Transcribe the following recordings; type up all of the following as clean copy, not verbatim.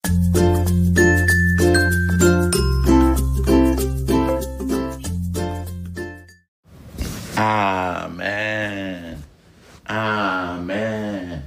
Amen. Amen.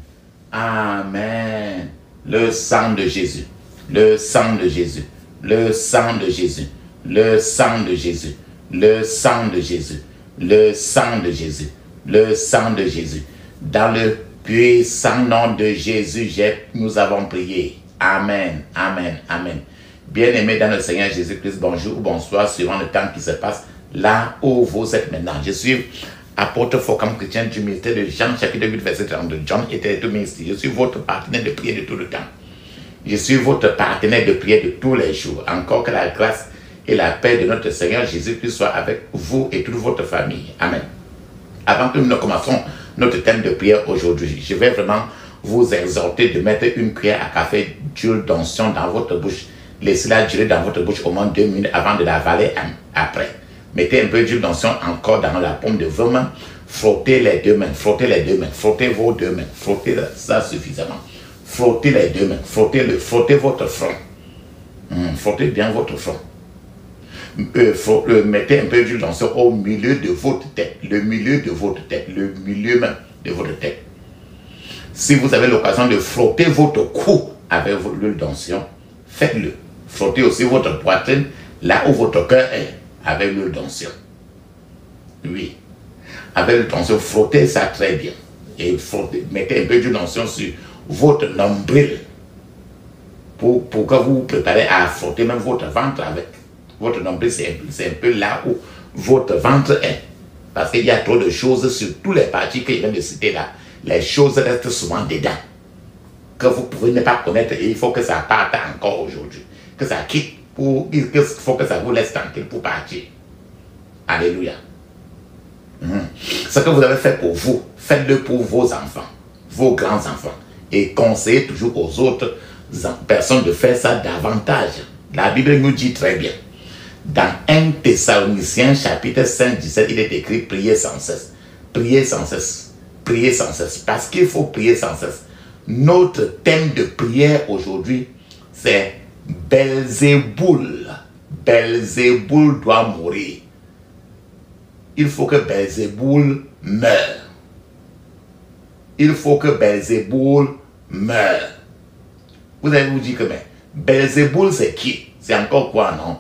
Amen. Le sang de Jésus. Le sang de Jésus. Le sang de Jésus. Le sang de Jésus. Le sang de Jésus. Le sang de Jésus. Le sang de Jésus. Dans le puissant nom de Jésus, nous avons prié. Amen. Amen. Amen. Bien-aimés dans le Seigneur Jésus-Christ, bonjour ou bonsoir, suivant le temps qui se passe là où vous êtes maintenant. Je suis apôtre Focam chrétien du ministère de Jean, chapitre 8, verset 32. John était tout ministère. Je suis votre partenaire de prière de tout le temps. Je suis votre partenaire de prière de tous les jours. Encore que la grâce et la paix de notre Seigneur Jésus-Christ soient avec vous et toute votre famille. Amen. Avant que nous ne commençons notre thème de prière aujourd'hui, je vais vraiment vous exhorter de mettre une cuillère à café d'huile d'onction dans votre bouche. Laissez-la durer dans votre bouche au moins 2 minutes avant de l'avaler après. Mettez un peu d'huile d'onction encore dans la paume de vos mains. Frottez les deux mains, frottez les deux mains, frottez vos deux mains, frottez ça suffisamment. Frottez les deux mains, frottez votre front. Frottez bien votre front. Mettez un peu d'huile d'onction au milieu de votre tête, le milieu de votre tête, le milieu même de votre tête. Si vous avez l'occasion de frotter votre cou avec l'huile d'onction, faites-le. Frottez aussi votre poitrine là où votre cœur est avec l'huile d'onction. Oui. Avec l'huile d'onction, frottez ça très bien. Et mettez un peu d'huile d'onction sur votre nombril pour que vous vous préparez à frotter même votre ventre avec. Votre nombril, c'est un peu là où votre ventre est. Parce qu'il y a trop de choses sur toutes les parties que je viens de citer là. Les choses restent souvent dedans. Que vous pouvez ne pas connaître et il faut que ça parte encore aujourd'hui. Que ça quitte. Il faut que ça vous laisse tranquille pour partir. Alléluia. Ce que vous avez fait pour vous, faites-le pour vos enfants, vos grands-enfants. Et conseillez toujours aux autres personnes de faire ça davantage. La Bible nous dit très bien. Dans 1 Thessaloniciens chapitre 5, 17, il est écrit « Priez sans cesse ». Priez sans cesse. Priez sans cesse. Parce qu'il faut prier sans cesse. Notre thème de prière aujourd'hui, c'est Belzéboul. Belzéboul doit mourir. Il faut que Belzéboul meure. Il faut que Belzéboul meure. Vous allez vous dire que mais Belzéboul c'est qui? C'est encore quoi, non?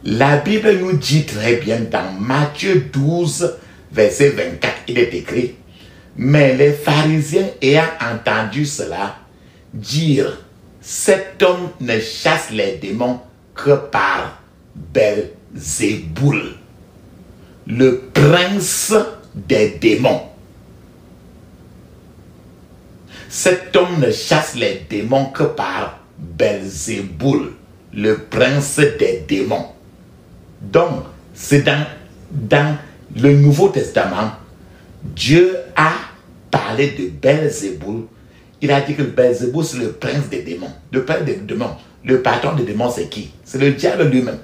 La Bible nous dit très bien dans Matthieu 12, verset 24, il est écrit: mais les pharisiens ayant entendu cela dire: cet homme ne chasse les démons que par Belzéboul, le prince des démons. Cet homme ne chasse les démons que par Belzéboul, le prince des démons. Donc, c'est dans le Nouveau Testament, Dieu a parlé de Belzéboul. Il a dit que Belzéboul, c'est le prince des démons. Le prince des démons. Le patron des démons, c'est qui? C'est le diable lui-même.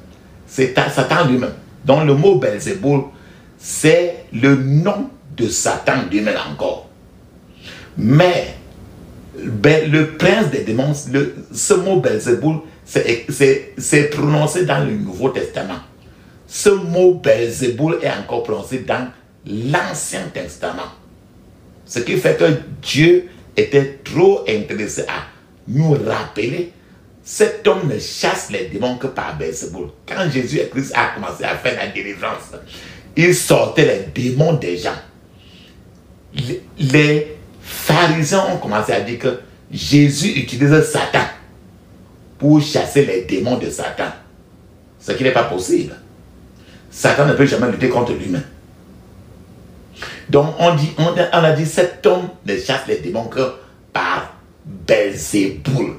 C'est Satan lui-même. Donc, le mot Belzéboul, c'est le nom de Satan lui-même encore. Mais, le prince des démons, ce mot Belzéboul, c'est prononcé dans le Nouveau Testament. Ce mot Belzéboul est encore prononcé dans l'Ancien Testament. Ce qui fait que Dieu était trop intéressé à nous rappeler: cet homme ne chasse les démons que par Belzéboul. Quand Jésus-Christ a commencé à faire la délivrance, il sortait les démons des gens. Les pharisiens ont commencé à dire que Jésus utilise Satan pour chasser les démons de Satan. Ce qui n'est pas possible. Satan ne peut jamais lutter contre lui-même. Donc on a dit cet homme ne chasse les démons que par Belzéboul,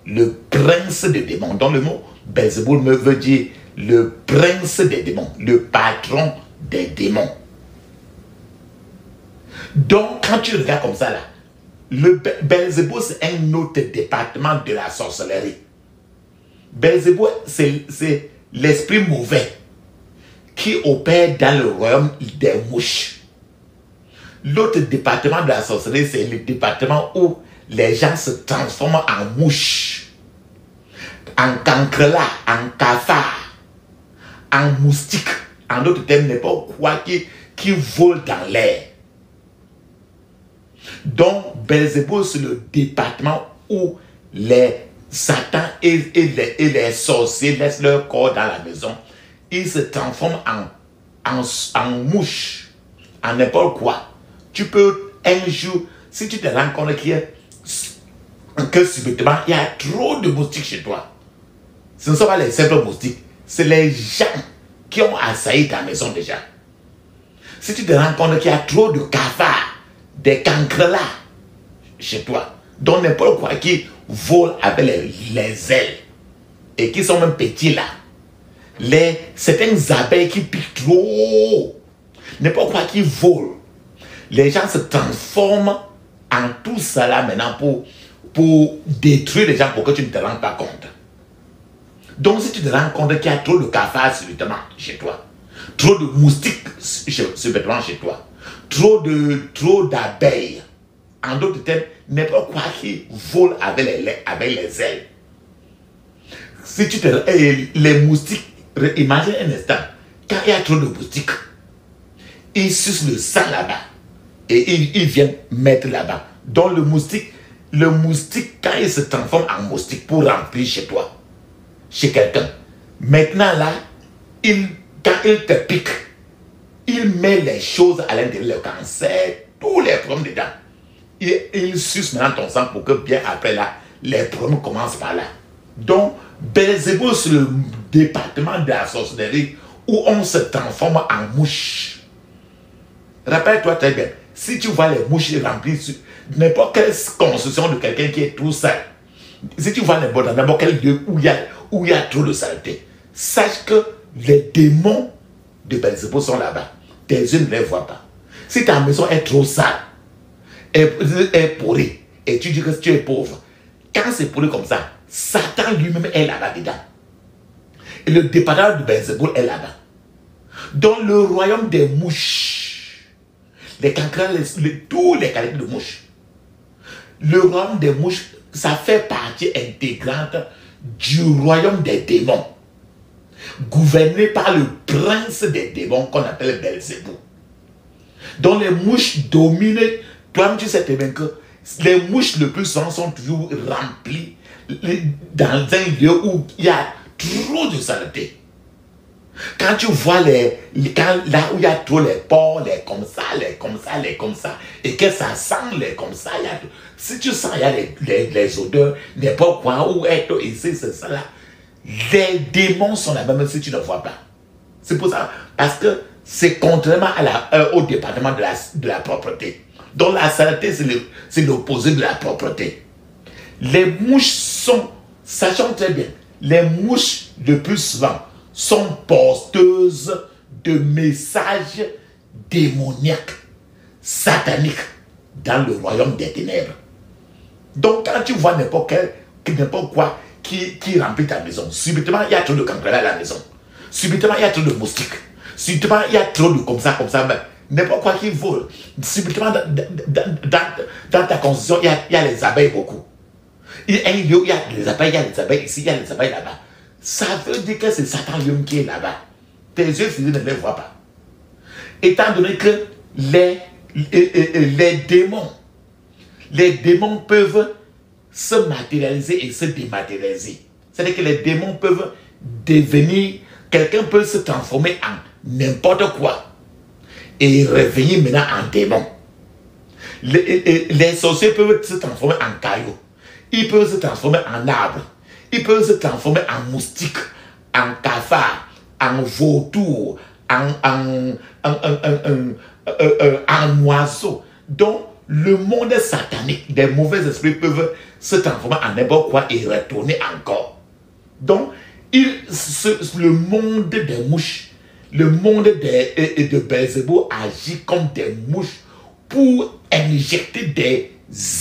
le prince des démons. Donc le mot Belzéboul me veut dire le prince des démons, le patron des démons. Donc quand tu regardes comme ça là, le Belzéboul c'est un autre département de la sorcellerie. Belzéboul c'est l'esprit mauvais qui opère dans le royaume des mouches. L'autre département de la sorcellerie, c'est le département où les gens se transforment en mouches, en cancrelats, en cafards, en moustiques, en d'autres termes, n'importe quoi qui vole dans l'air. Donc, Belzébuth, c'est le département où les Satan et les sorciers laissent leur corps dans la maison. Ils se transforment en mouches, en n'importe quoi. Tu peux, un jour, si tu te rends compte que subitement, il y a trop de moustiques chez toi. Ce ne sont pas les simples moustiques, c'est les gens qui ont assailli ta maison déjà. Si tu te rends compte qu'il y a trop de cafards, des cancrelats chez toi, dont n'importe quoi qui vole avec les ailes et qui sont même petits là, certaines abeilles qui piquent trop, n'importe quoi qui vole, les gens se transforment en tout ça là maintenant pour détruire les gens pour que tu ne te rendes pas compte. Donc si tu te rends compte qu'il y a trop de cafards subitement chez toi, trop de moustiques subitement chez toi, trop d'abeilles, en d'autres termes, n'importe quoi qui vole avec les ailes. Si tu les moustiques, imagine un instant, quand il y a trop de moustiques, ils sucent le sang là-bas et ils viennent mettre là-bas. Donc le moustique, quand il se transforme en moustique pour remplir chez toi, chez quelqu'un, maintenant là, quand il te pique, il met les choses à l'intérieur, le cancer, tous les problèmes dedans. Il suce maintenant ton sang pour que bien après là, les problèmes commencent par là. Donc, Belzébuth, c'est le département de la sorcellerie où on se transforme en mouche. Rappelle-toi très bien, si tu vois les mouches remplies sur n'importe quelle construction de quelqu'un qui est tout sale, si tu vois dans n'importe quel lieu où il y a trop de saleté, sache que les démons de Belzébuth sont là-bas. Tes yeux ne les voient pas. Si ta maison est trop sale, est pourrie, et tu dis que tu es pauvre, quand c'est pourri comme ça, Satan lui-même est là-bas dedans. Et le département de Belzébuth est là-bas. Dans le royaume des mouches, les cancrelats, tous les qualités de mouches, le royaume des mouches, ça fait partie intégrante du royaume des démons, gouverné par le prince des démons qu'on appelle Belzébuth. Donc les mouches dominent. Toi-même, tu sais très bien que les mouches le plus souvent sont toujours remplies dans un lieu où il y a trop de saleté. Quand tu vois là où il y a trop les porcs, les comme ça, et que ça sent les comme ça, si tu sens il y a les odeurs, n'importe quoi, où est ici, c'est ça là, les démons sont là même si tu ne vois pas. C'est pour ça, parce que c'est contrairement au département de la propreté. Donc la saleté, c'est l'opposé de la propreté. Les mouches sont, sachant très bien, les mouches le plus souvent sont porteuses de messages démoniaques, sataniques, dans le royaume des ténèbres. Donc quand tu vois n'importe quoi qui remplit ta maison, subitement il y a trop de cancrelats à la maison, subitement il y a trop de moustiques, subitement il y a trop de comme ça, n'importe quoi qui vole. Subitement, dans ta construction, il y a les abeilles beaucoup. Il y a les abeilles ici, il y a les abeilles là-bas. Ça veut dire que c'est Satan lui-même qui est là-bas. Tes yeux physiques ne les voient pas. Étant donné que les démons peuvent se matérialiser et se dématérialiser. C'est-à-dire que les démons peuvent devenir, quelqu'un peut se transformer en n'importe quoi et revenir maintenant en démon. Les sorciers peuvent se transformer en cailloux. Ils peuvent se transformer en arbre. Ils peuvent se transformer en moustique, en cafard, en vautour, en oiseau. Donc, le monde satanique, des mauvais esprits peuvent se transformer en n'importe quoi et retourner encore. Donc, le monde des mouches, le monde de Belzébuth agit comme des mouches pour injecter des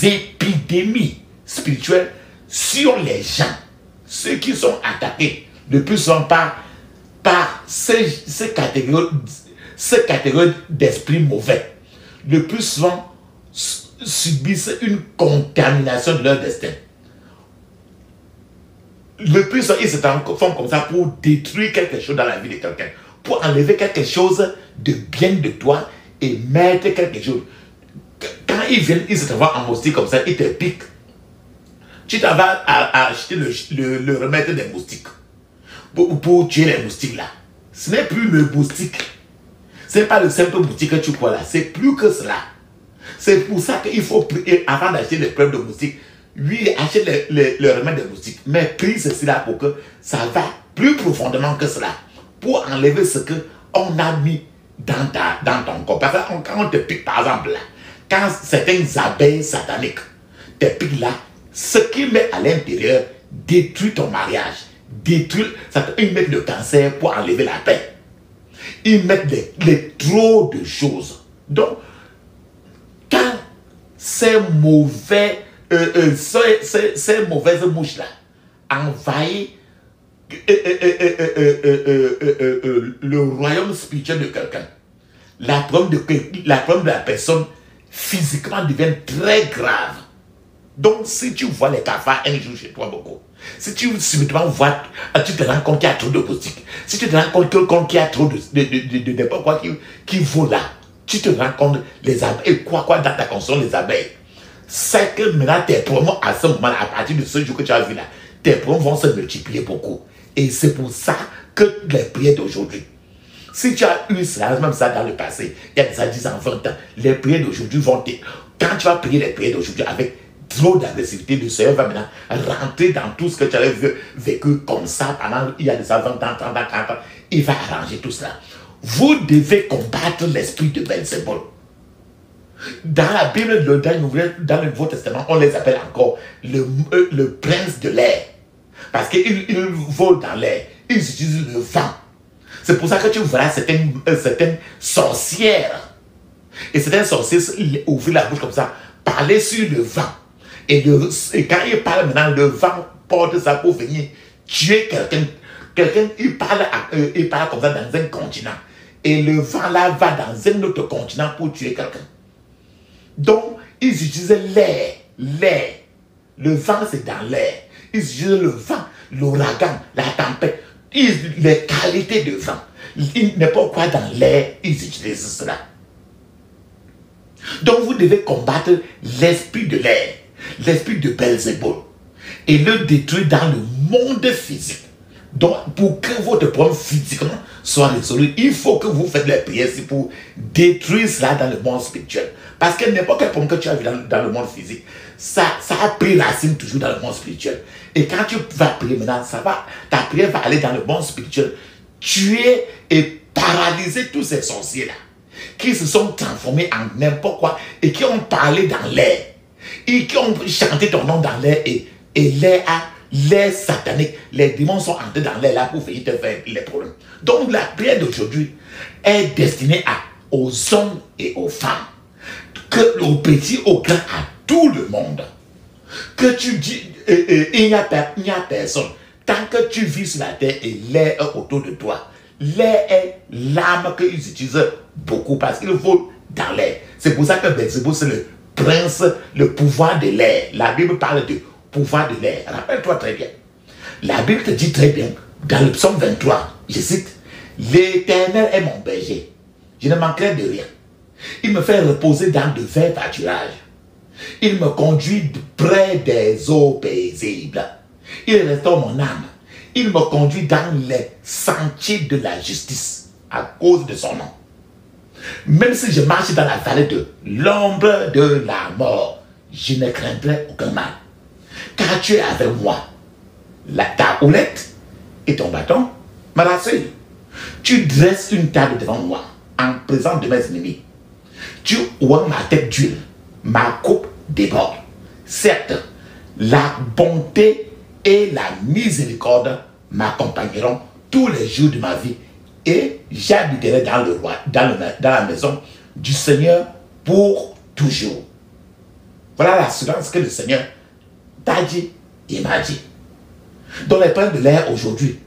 épidémies spirituelles sur les gens, ceux qui sont attaqués le plus souvent par ces catégories d'esprits mauvais. Le plus souvent, subissent une contamination de leur destin. Le plus souvent, ils se transforment comme ça pour détruire quelque chose dans la vie de quelqu'un, pour enlever quelque chose de bien de toi et mettre quelque chose. Quand ils viennent, ils se transforment en moustique comme ça, ils te piquent. Tu t'en vas à acheter le remède des moustiques pour tuer les moustiques là. Ce n'est plus le moustique. Ce n'est pas le simple moustique que tu crois là. C'est plus que cela. C'est pour ça qu'il faut, avant d'acheter les preuves de moustiques, oui, achète le remède de moustique. Mais prie ceci là pour que ça va plus profondément que cela. Pour enlever ce qu'on a mis dans ton corps. Parce que quand on te pique, par exemple, là, quand certaines abeilles sataniques te piquent là, ce qu'ils mettent à l'intérieur détruit ton mariage. Ils mettent le cancer pour enlever la paix. Ils mettent trop de choses. Donc, quand ces mauvaises mouches-là envahissent le royaume spirituel de quelqu'un, la problème de la personne physiquement devient très grave. Donc, si tu vois les cafards un jour chez toi beaucoup, si tu subitement vois, tu te rends compte qu'il y a trop de moustiques, si tu te rends compte qu'il y a trop de n'importe quoi qui vole là, tu te rends compte les abeilles, quoi dans ta conscience, les abeilles, c'est que maintenant tes problèmes à ce moment-là, à partir de ce jour que tu as vu là, tes problèmes vont se multiplier beaucoup. Et c'est pour ça que les prières d'aujourd'hui, si tu as eu cela, même ça dans le passé, il y a déjà 10 ans, 20 ans, les prières d'aujourd'hui vont te... Quand tu vas prier les prières d'aujourd'hui avec trop d'agressivité, le Seigneur va maintenant rentrer dans tout ce que tu avais vécu comme ça pendant il y a déjà 20 ans, 30 ans, 40 ans. Il va arranger tout cela. Vous devez combattre l'esprit de Belzébul. Dans la Bible, dans le Nouveau Testament, on les appelle encore le prince de l'air. Parce qu'ils volent dans l'air. Ils utilisent le vent. C'est pour ça que tu verras certaines sorcières. Et certaines sorcières ouvrir la bouche comme ça, parler sur le vent. Et quand ils parlent maintenant, le vent porte ça pour venir tuer quelqu'un. Il parle comme ça dans un continent. Et le vent là va dans un autre continent pour tuer quelqu'un. Donc, ils utilisent l'air. Le vent, c'est dans l'air. Ils utilisent le vent, l'ouragan, la tempête, les qualités de vent. N'importe quoi dans l'air, ils utilisent cela. Donc, vous devez combattre l'esprit de l'air, l'esprit de Belzébul, et le détruire dans le monde physique. Donc, pour que votre problème physiquement soit résolu, il faut que vous faites les prières pour détruire cela dans le monde spirituel. Parce que n'importe quel problème que tu as vu dans le monde physique, ça a pris racine toujours dans le monde spirituel. Et quand tu vas prier maintenant, ta prière va aller dans le monde spirituel, tuer et paralyser tous ces sorciers-là, qui se sont transformés en n'importe quoi et qui ont parlé dans l'air, et qui ont chanté ton nom dans l'air, et l'air satanique, les démons sont entrés dans l'air là pour venir te faire les problèmes. Donc la prière d'aujourd'hui est destinée aux hommes et aux femmes, aux petits, aux grands, à tout le monde. Que tu dis, il n'y a personne. Tant que tu vis sur la terre et l'air est autour de toi, l'air est l'âme qu'ils utilisent beaucoup parce qu'il faut dans l'air. C'est pour ça que Belzébul, c'est le prince, le pouvoir de l'air. La Bible parle de pouvoir de l'air. Rappelle-toi très bien. La Bible te dit très bien, dans le psaume 23, je cite, « L'Éternel est mon berger, je ne manquerai de rien. Il me fait reposer dans de verts pâturages. Il me conduit près des eaux paisibles. Il restaure mon âme. Il me conduit dans les sentiers de la justice à cause de son nom. Même si je marche dans la vallée de l'ombre de la mort, je ne craindrai aucun mal. Car tu es avec moi. Ta houlette et ton bâton me rassurent. Tu dresses une table devant moi, en présence de mes ennemis. Tu oins ma tête d'huile, ma coupe déborde. Certes, la bonté et la miséricorde m'accompagneront tous les jours de ma vie, et j'habiterai dans la maison du Seigneur pour toujours. Voilà l'assurance que le Seigneur t'a dit et m'a dit. Dans les problèmes de l'air aujourd'hui,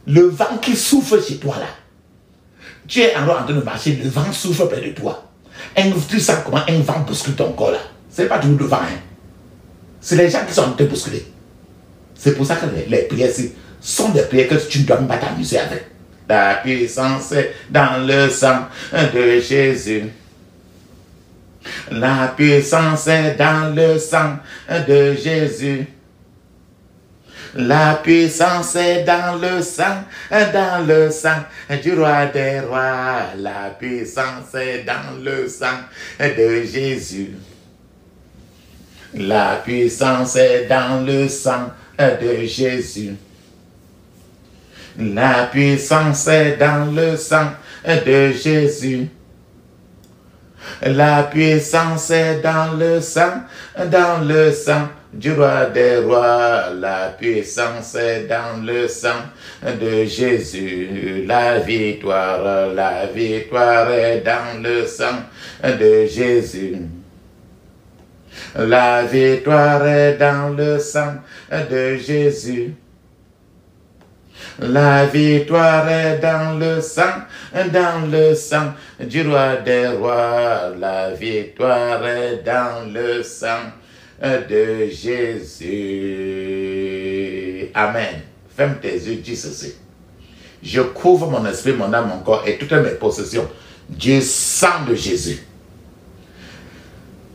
le vent qui souffle chez toi là, tu es en train de marcher, le vent souffle près de toi. Tu sens comment un vent bouscule ton corps là. Ce n'est pas toujours devant. Hein. C'est les gens qui sont te bousculer. C'est pour ça que les prières sont des prières que tu ne dois même pas t'amuser avec. La puissance est dans le sang de Jésus. La puissance est dans le sang de Jésus. La puissance est dans le sang du roi des rois. La puissance est dans le sang de Jésus. La puissance est dans le sang de Jésus. La puissance est dans le sang de Jésus. La puissance est dans le sang du roi des rois. La puissance est dans le sang de Jésus. La victoire est dans le sang de Jésus. La victoire est dans le sang de Jésus. La victoire est dans le sang du roi des rois. La victoire est dans le sang de Jésus. Amen. Ferme tes yeux, dis ceci. Je couvre mon esprit, mon âme, mon corps et toutes mes possessions du sang de Jésus.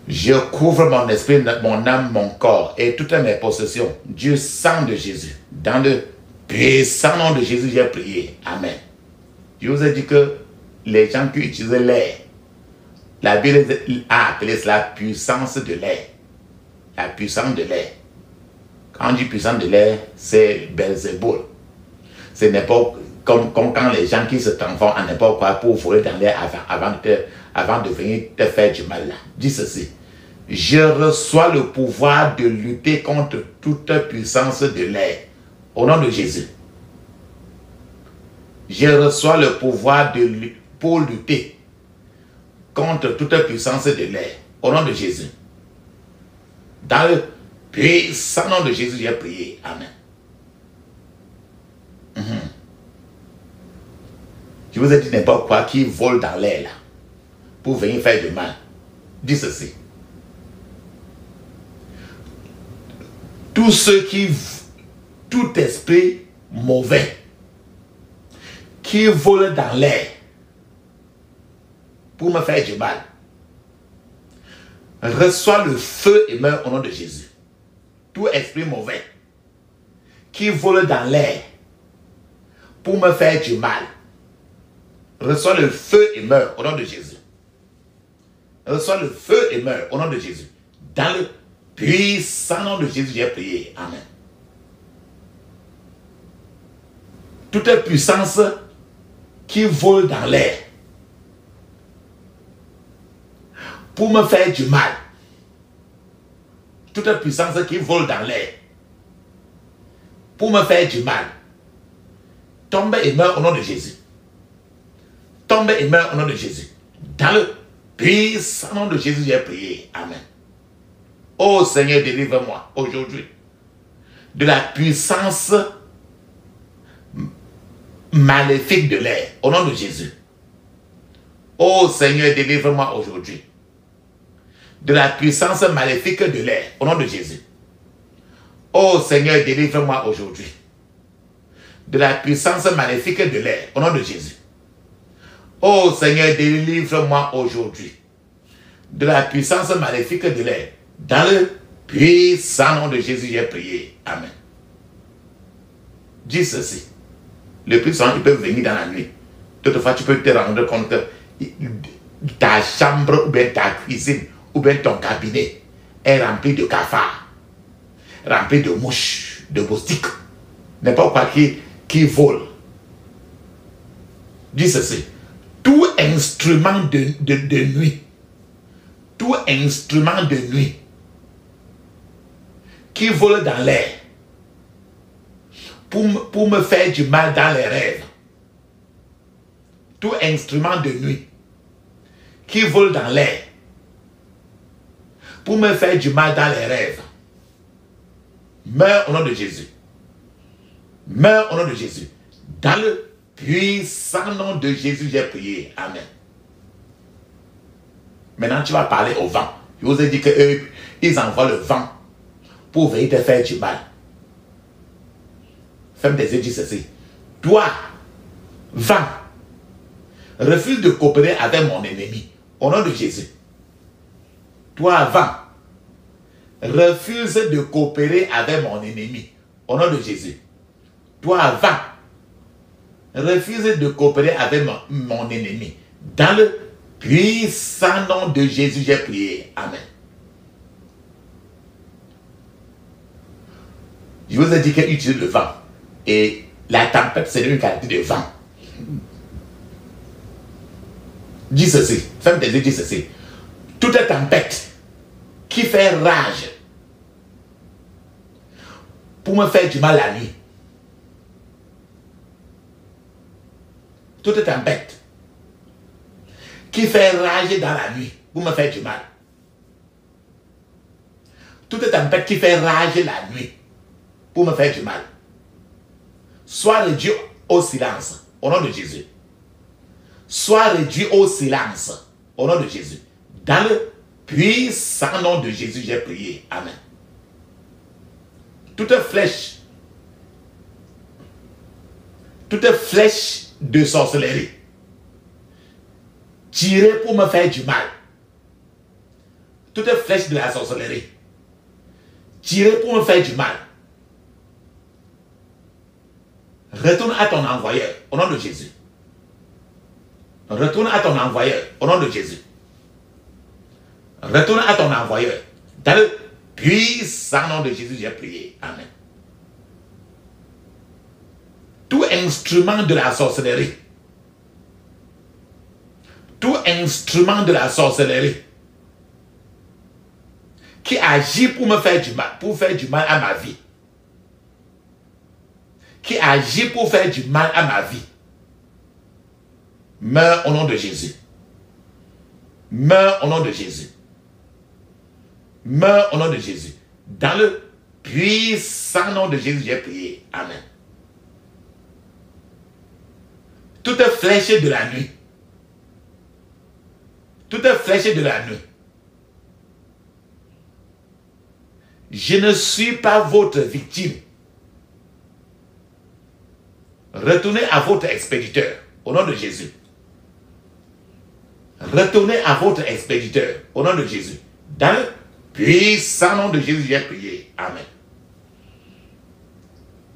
Je couvre mon esprit, mon âme, mon corps et toutes mes possessions du sang de Jésus. Dans le puissant nom de Jésus, j'ai prié. Amen. Je vous ai dit que les gens qui utilisaient l'air, la Bible a appelé cela la puissance de l'air. La puissance de l'air. Quand on dit puissance de l'air, c'est Belzéboul. Ce n'est pas comme quand les gens qui se transforment en n'importe quoi pour voler dans l'air avant de venir te faire du mal. Là. Dis ceci. Je reçois le pouvoir de lutter contre toute puissance de l'air. Au nom de Jésus. Je reçois le pouvoir pour lutter contre toute puissance de l'air. Au nom de Jésus. Dans le puissant nom de Jésus, j'ai prié. Amen. Je vous ai dit n'importe quoi qui vole dans l'air là, pour venir faire du mal. Dis ceci. Tout esprit mauvais qui vole dans l'air pour me faire du mal, reçois le feu et meurt au nom de Jésus. Tout esprit mauvais qui vole dans l'air pour me faire du mal, reçois le feu et meurt au nom de Jésus. Reçois le feu et meurt au nom de Jésus. Dans le puissant nom de Jésus, j'ai prié. Amen. Toute puissance qui vole dans l'air pour me faire du mal. Toute puissance qui vole dans l'air pour me faire du mal. Tombe et meurt au nom de Jésus. Tombe et meurt au nom de Jésus. Dans le puissant nom de Jésus, j'ai prié. Amen. Oh Seigneur, délivre-moi aujourd'hui de la puissance maléfique de l'air. Au nom de Jésus. Oh Seigneur, délivre-moi aujourd'hui de la puissance maléfique de l'air. Au nom de Jésus. Oh Seigneur, délivre-moi aujourd'hui de la puissance maléfique de l'air. Au nom de Jésus. Oh Seigneur, délivre-moi aujourd'hui de la puissance maléfique de l'air. Dans le puissant nom de Jésus, j'ai prié. Amen. Dis ceci. Le puissant, il peut venir dans la nuit. Toutefois, tu peux te rendre compte que ta chambre, ou bien ta cuisine, ou bien ton cabinet est rempli de cafards, rempli de mouches, de moustiques, n'importe quoi qui vole. Dis ceci. Tout instrument de nuit, tout instrument de nuit qui vole dans l'air pour me faire du mal dans les rêves, tout instrument de nuit qui vole dans l'air pour me faire du mal dans les rêves, meurs au nom de Jésus. Meurs au nom de Jésus. Dans le puissant nom de Jésus, j'ai prié. Amen. Maintenant, tu vas parler au vent. Je vous ai dit qu'eux, ils envoient le vent pour venir te faire du mal. Ferme tes yeux, dis ceci. Toi, vent, refuse de coopérer avec mon ennemi. Au nom de Jésus. Toi, vent, refuse de coopérer avec mon ennemi. Au nom de Jésus. Toi, vent, refuse de coopérer avec mon ennemi. Dans le puissant nom de Jésus, j'ai prié. Amen. Je vous ai dit qu'il utilise le vent. Et la tempête, c'est une qualité de vent. Dis ceci. Ferme tes yeux, dis ceci. Toute tempête qui fait rage pour me faire du mal la nuit. Toute tempête qui fait rage dans la nuit pour me faire du mal. Toute tempête qui fait rage la nuit pour me faire du mal. Sois réduit au silence au nom de Jésus. Sois réduit au silence au nom de Jésus. Dans le puissant nom de Jésus, j'ai prié. Amen. Toute flèche de sorcellerie tirée pour me faire du mal. Toute flèche de la sorcellerie tirée pour me faire du mal. Retourne à ton envoyeur au nom de Jésus. Retourne à ton envoyeur au nom de Jésus. Retourne à ton envoyeur. Dans le puissant nom de Jésus, j'ai prié. Amen. Tout instrument de la sorcellerie. Tout instrument de la sorcellerie qui agit pour me faire du mal, pour faire du mal à ma vie. Qui agit pour faire du mal à ma vie. Meurs au nom de Jésus. Meurs au nom de Jésus. Meurs au nom de Jésus. Dans le puissant nom de Jésus, j'ai prié. Amen. Toute flèche de la nuit. Toute flèche de la nuit. Je ne suis pas votre victime. Retournez à votre expéditeur au nom de Jésus. Retournez à votre expéditeur au nom de Jésus. Dans le puissant nom de Jésus, j'ai prié. Amen.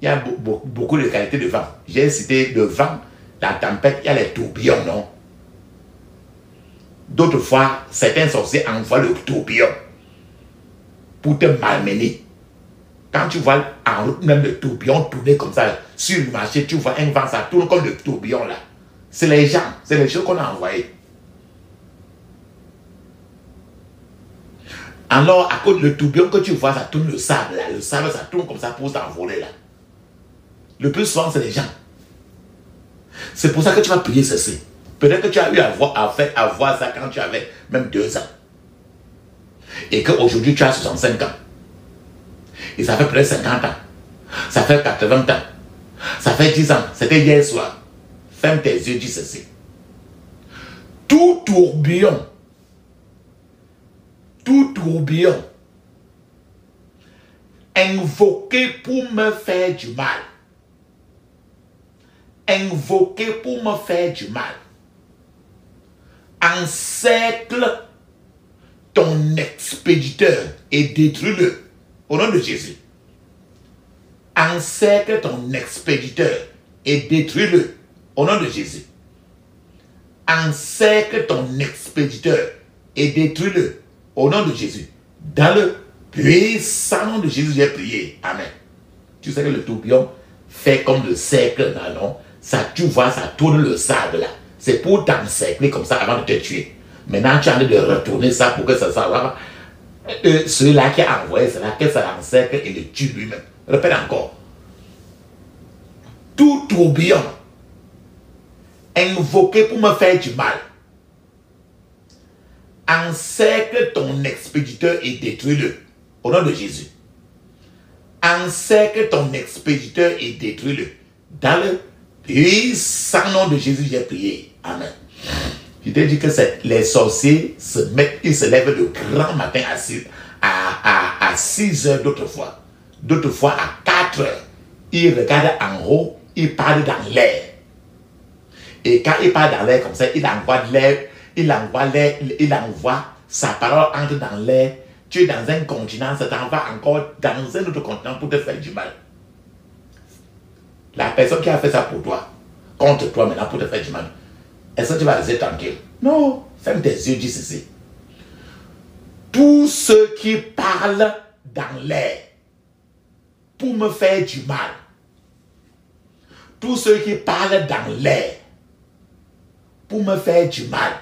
Il y a beaucoup de qualités de vent. J'ai cité le vent, la tempête, il y a les tourbillons, non? D'autres fois, certains sorciers envoient le tourbillon pour te malmener. Quand tu vois en route même le tourbillon tourner comme ça sur le marché, tu vois un vent, ça tourne comme le tourbillon là. C'est les gens, c'est les choses qu'on a envoyées. Alors, à cause du tourbillon que tu vois, ça tourne le sable là. Le sable, ça tourne comme ça pour t'envoler là. Le plus souvent, c'est les gens. C'est pour ça que tu vas prier ceci. Peut-être que tu as eu à voir ça quand tu avais même 2 ans. Et qu'aujourd'hui, tu as 65 ans. Et ça fait peut-être 50 ans. Ça fait 80 ans. Ça fait 10 ans. C'était hier soir. Ferme tes yeux, dis ceci. Tout tourbillon invoqué pour me faire du mal. Invoqué pour me faire du mal. Encercle ton expéditeur et détruis-le. Au nom de Jésus. Encercle ton expéditeur et détruis-le. Au nom de Jésus. Encercle ton expéditeur et détruis-le. Au nom de Jésus. Dans le puissant nom de Jésus, j'ai prié. Amen. Tu sais que le tourbillon fait comme le cercle là, non? Ça, tu vois, ça tourne le sable là. C'est pour t'encercler comme ça avant de te tuer. Maintenant, tu as envie de retourner ça pour que ça soit... celui-là qui a envoyé cela, que ça l'encercle et le tue lui-même. Répète encore. Tout tourbillon invoqué pour me faire du mal. Encercle ton expéditeur et détruis-le. Au nom de Jésus. Encercle ton expéditeur et détruis-le. Dans le puissant nom de Jésus, j'ai prié. Amen. Je t'ai dit que les sorciers ils se lèvent le grand matin à 6 heures d'autres fois. D'autres fois à 4 heures. Ils regardent en haut, ils parlent dans l'air. Et quand ils parlent dans l'air comme ça, il envoie sa parole entre dans l'air. Tu es dans un continent, ça t'envoie encore dans un autre continent pour te faire du mal. La personne qui a fait ça pour toi, contre toi maintenant pour te faire du mal, est-ce que tu vas rester tranquille? Non. Ferme tes yeux, dis ceci. Tous ceux qui parlent dans l'air pour me faire du mal, tous ceux qui parlent dans l'air pour me faire du mal,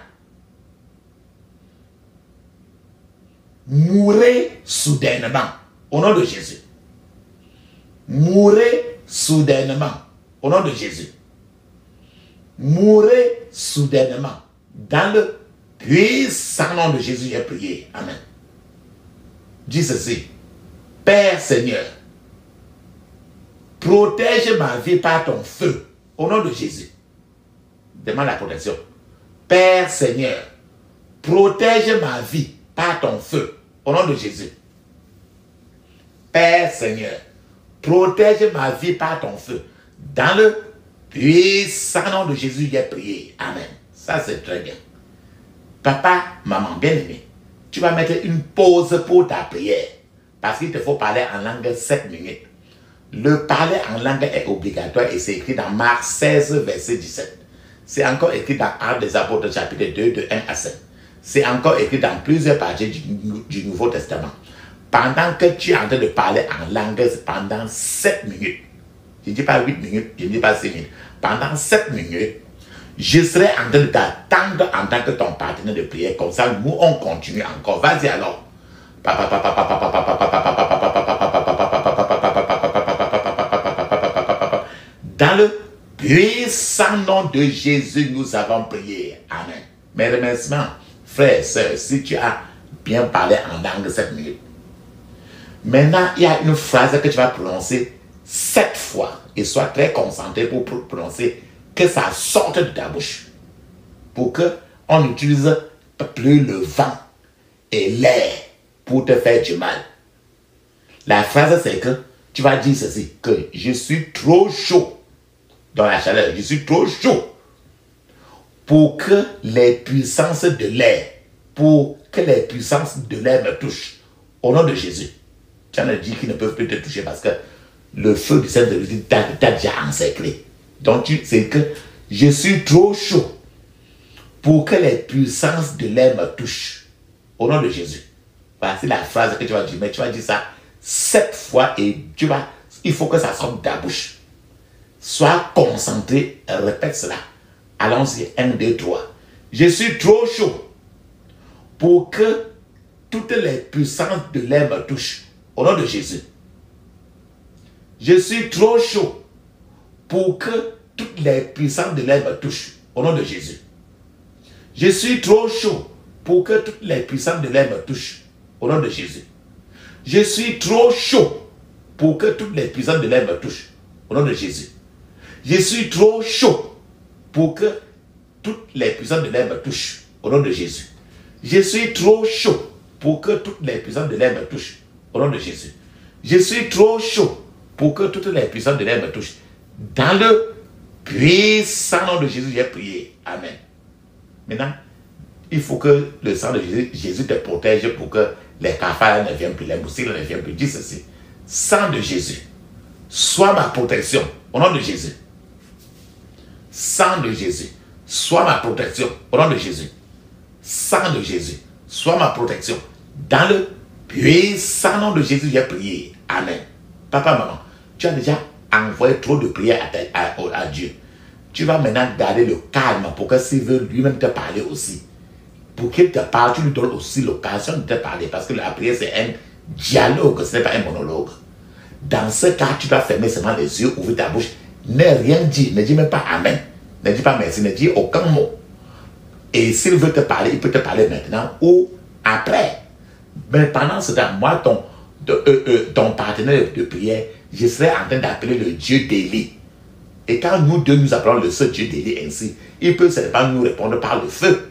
mourrez soudainement au nom de Jésus. Mourrez soudainement au nom de Jésus. Mourrez soudainement dans le puissant nom de Jésus. J'ai prié. Amen. Dis ceci. Père Seigneur, protège ma vie par ton feu au nom de Jésus. Demande la protection. Père Seigneur, protège ma vie par ton feu au nom de Jésus. Père Seigneur, protège ma vie par ton feu. Dans le puissant nom de Jésus, j'ai prié. Amen. Ça, c'est très bien. Papa, maman, bien-aimé, tu vas mettre une pause pour ta prière. Parce qu'il te faut parler en langue 7 minutes. Le parler en langue est obligatoire et c'est écrit dans Marc 16, verset 17. C'est encore écrit dans Actes des Apôtres, chapitre 2, de 1 à 7. C'est encore écrit dans plusieurs pages du Nouveau Testament. Pendant que tu es en train de parler en langue pendant 7 minutes, je ne dis pas 8 minutes, je ne dis pas 6 minutes, pendant 7 minutes, je serai en train de t'attendre en tant que ton partenaire de prière. Comme ça, nous, on continue encore. Vas-y alors. Dans le puissant nom de Jésus, nous avons prié. Amen. Mes remerciements, frères et sœurs, si tu as bien parlé en langue 7 minutes. Maintenant, il y a une phrase que tu vas prononcer 7 fois. Et sois très concentré pour prononcer, que ça sorte de ta bouche. Pour qu'on n'utilise plus le vent et l'air pour te faire du mal. La phrase, c'est que tu vas dire ceci, que je suis trop chaud dans la chaleur. Je suis trop chaud pour que les puissances de l'air, me touchent. Au nom de Jésus. Tu en as dit qu'ils ne peuvent plus te toucher parce que le feu du Saint-Esprit t'a déjà encerclé. Donc, c'est que je suis trop chaud pour que les puissances de l'air me touchent. Au nom de Jésus. Voilà, c'est la phrase que tu vas dire. Mais tu vas dire ça 7 fois et il faut que ça sorte de ta bouche. Sois concentré, répète cela. Allons-y, 1, 2, 3. Je suis trop chaud pour que toutes les puissances de l'air me touchent. Au nom de Jésus. Je suis trop chaud pour que toutes les puissances de l'air me touchent. Au nom de Jésus. Je suis trop chaud pour que toutes les puissances de l'air me touchent. Au nom de Jésus. Je suis trop chaud pour que toutes les puissances de l'air me touchent. Au nom de Jésus. Je suis trop chaud pour que toutes les puissances de l'air me touchent. Au nom de Jésus. Je suis trop chaud pour que toutes les puissances de l'air me touchent. Au nom de Jésus. Je suis trop chaud pour que toutes les puissances de l'air me touchent. Dans le puissant nom de Jésus, j'ai prié. Amen. Maintenant, il faut que le sang de Jésus te protège pour que les cafards ne viennent plus, les moustiques ne viennent plus. Dis ceci. Sang de Jésus, sois ma protection. Au nom de Jésus. Sang de Jésus, sois ma protection. Au nom de Jésus. Sang de Jésus, sois ma protection. Dans le puissant nom de Jésus, j'ai prié. Amen. Papa, maman, tu as déjà envoyé trop de prières à Dieu. Tu vas maintenant garder le calme pour que s'il veut lui-même te parler aussi. Pour qu'il te parle, tu lui donnes aussi l'occasion de te parler. Parce que la prière, c'est un dialogue, ce n'est pas un monologue. Dans ce cas, tu dois fermer seulement les yeux, ouvrir ta bouche. Ne rien dire, ne dis même pas Amen. Ne dis pas merci, ne dis aucun mot. Et s'il veut te parler, il peut te parler maintenant ou après. Mais pendant ce temps, moi, ton partenaire de prière, je serai en train d'appeler le Dieu d'Élie. Et quand nous deux nous appelons le seul Dieu d'Élie ainsi, il peut seulement nous répondre par le feu.